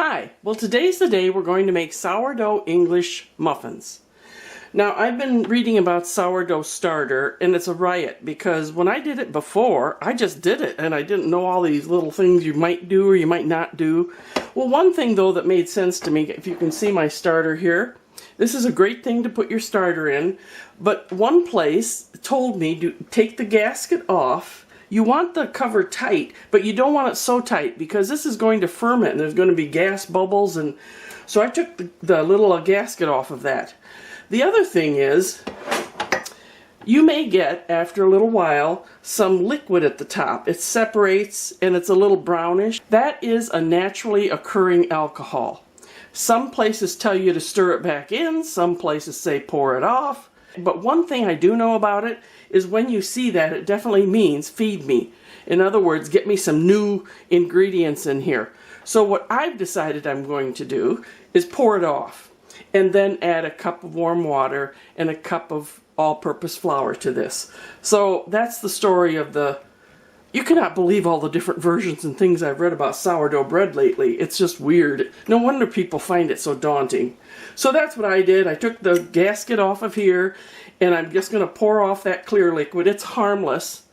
Hi, well today's the day we're going to make sourdough English muffins. Now I've been reading about sourdough starter and it's a riot because when I did it before, I just did it and I didn't know all these little things you might do or you might not do. Well, one thing though that made sense to me, if you can see my starter here, this is a great thing to put your starter in, but one place told me to take the gasket off. You want the cover tight, but you don't want it so tight because this is going to ferment and there's going to be gas bubbles, and so I took the little gasket off of that. The other thing is, you may get, after a little while, some liquid at the top. It separates and it's a little brownish. That is a naturally occurring alcohol. Some places tell you to stir it back in, some places say pour it off. But one thing I do know about it is when you see that, it definitely means feed me. In other words, get me some new ingredients in here. So what I've decided I'm going to do is pour it off and then add a cup of warm water and a cup of all-purpose flour to this. So that's the story of the... You cannot believe all the different versions and things I've read about sourdough bread lately. It's just weird. No wonder people find it so daunting. So that's what I did. I took the gasket off of here and I'm just going to pour off that clear liquid. It's harmless,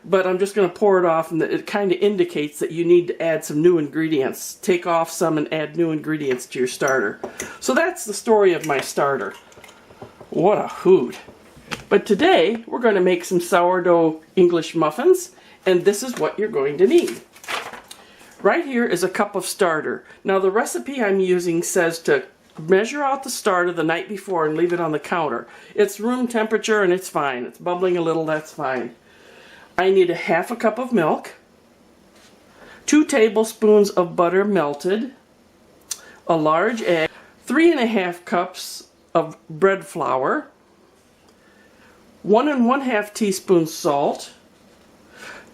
but I'm just going to pour it off, and it kind of indicates that you need to add some new ingredients. Take off some and add new ingredients to your starter. So that's the story of my starter. What a hoot. But today we're going to make some sourdough English muffins. And this is what you're going to need. Right here is a cup of starter. Now the recipe I'm using says to measure out the starter the night before and leave it on the counter. It's room temperature and it's fine. It's bubbling a little, that's fine. I need a half a cup of milk, 2 tablespoons of butter melted, a large egg, 3½ cups of bread flour, 1 1/2 teaspoons salt,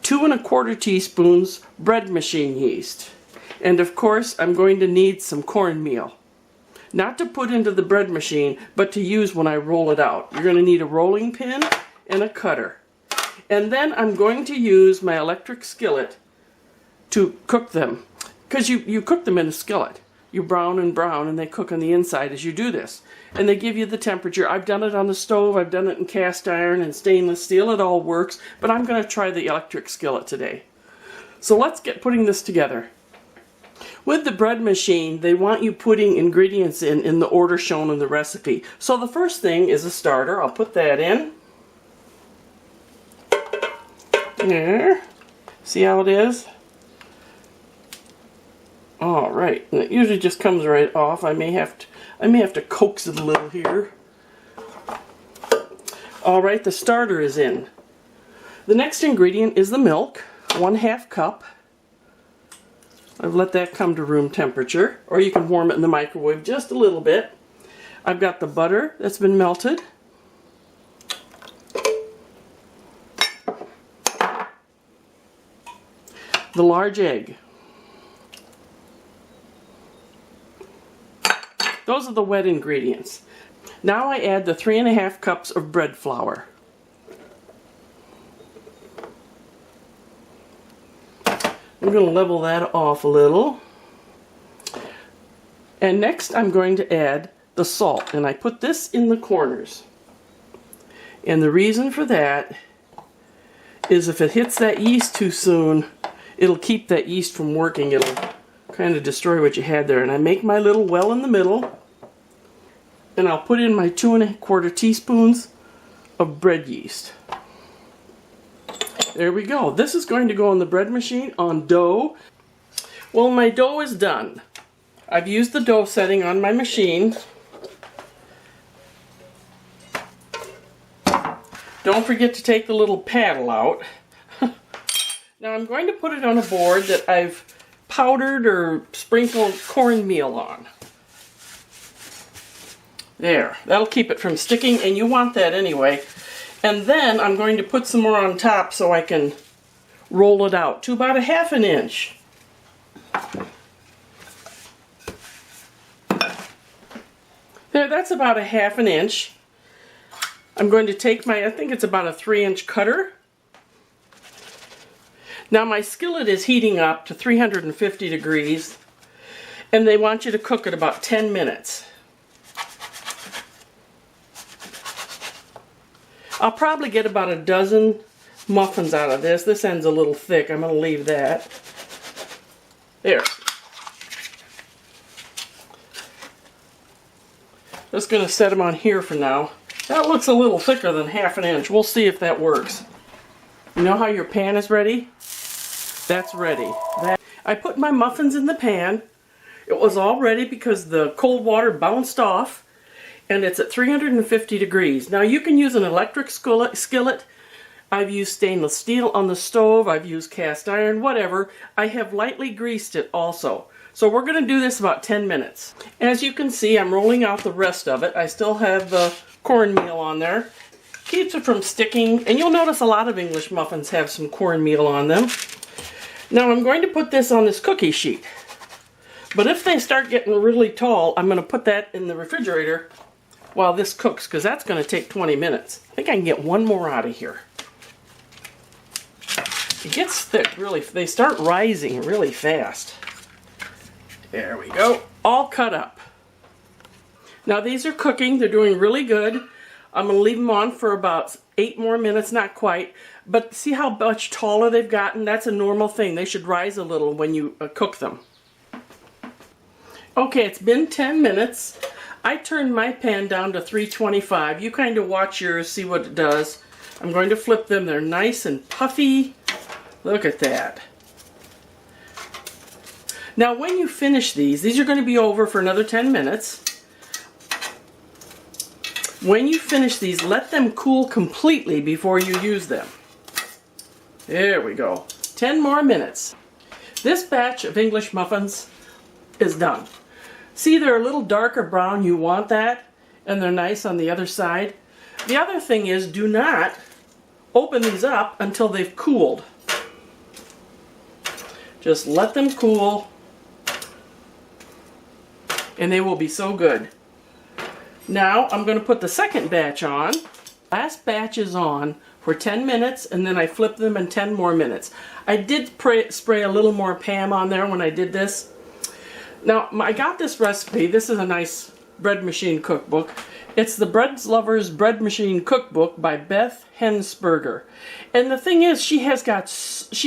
2 1/4 teaspoons bread machine yeast. And of course, I'm going to need some cornmeal. Not to put into the bread machine, but to use when I roll it out. You're going to need a rolling pin and a cutter. And then I'm going to use my electric skillet to cook them. Because you cook them in a skillet. You brown and they cook on the inside as you do this. And they give you the temperature. I've done it on the stove, I've done it in cast iron and stainless steel, it all works, but I'm going to try the electric skillet today. So let's get putting this together. With the bread machine, they want you putting ingredients in the order shown in the recipe. So the first thing is a starter. I'll put that in. There. See how it is? All right, and it usually just comes right off. I may have to coax it a little here. All right, the starter is in. The next ingredient is the milk, 1/2 cup. I've let that come to room temperature, or you can warm it in the microwave just a little bit. I've got the butter that's been melted. The large egg. Those are the wet ingredients. Now I add the 3½ cups of bread flour. I'm going to level that off a little. And next I'm going to add the salt, and I put this in the corners. And the reason for that is if it hits that yeast too soon, it'll keep that yeast from working. It'll kind of destroy what you had there. And I make my little well in the middle, and I'll put in my 2 1/4 teaspoons of bread yeast. There we go. This is going to go in the bread machine on dough. Well, my dough is done. I've used the dough setting on my machine. Don't forget to take the little paddle out. Now I'm going to put it on a board that I've powdered or sprinkled cornmeal on. There, that'll keep it from sticking, and you want that anyway. And then I'm going to put some more on top so I can roll it out to about 1/2 inch. There, that's about 1/2 inch. I'm going to take my, I think it's about a 3-inch cutter. Now my skillet is heating up to 350 degrees, And they want you to cook it about 10 minutes. I'll probably get about a dozen muffins out of this. This end's a little thick. I'm going to leave that. There. Just going to set them on here for now. That looks a little thicker than ½ an inch. We'll see if that works. You know how your pan is ready? That's ready. I put my muffins in the pan. It was all ready because the cold water bounced off, and it's at 350 degrees. Now you can use an electric skillet. I've used stainless steel on the stove. I've used cast iron, whatever. I have lightly greased it also. So we're going to do this about 10 minutes. As you can see, I'm rolling out the rest of it. I still have the cornmeal on there. Keeps it from sticking, and you'll notice a lot of English muffins have some cornmeal on them. Now I'm going to put this on this cookie sheet. But if they start getting really tall, I'm going to put that in the refrigerator while this cooks, because that's going to take 20 minutes. I think I can get one more out of here. It gets thick really. They start rising really fast. There we go. All cut up. Now these are cooking. They're doing really good. I'm going to leave them on for about 8 more minutes, not quite. But see how much taller they've gotten? That's a normal thing. They should rise a little when you cook them. Okay, it's been 10 minutes. I turned my pan down to 325. You kind of watch yours, see what it does. I'm going to flip them. They're nice and puffy. Look at that. Now when you finish these are going to be over for another 10 minutes. When you finish these, let them cool completely before you use them. There we go. 10 more minutes. This batch of English muffins is done. See, they're a little darker brown. You want that, and they're nice on the other side. The other thing is, do not open these up until they've cooled. Just let them cool, and they will be so good. Now I'm going to put the second batch on. Last batch is on for 10 minutes, and then I flip them in 10 more minutes. I did spray a little more Pam on there when I did this. Now I got this recipe. This is a nice bread machine cookbook. It's the Bread Lover's Bread Machine Cookbook by Beth Hensperger. And the thing is, she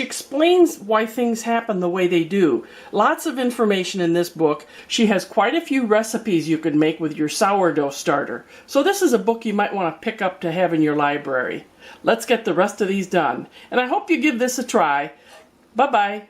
explains why things happen the way they do. Lots of information in this book. She has quite a few recipes you could make with your sourdough starter. So this is a book you might want to pick up to have in your library. Let's get the rest of these done. And I hope you give this a try. Bye-bye.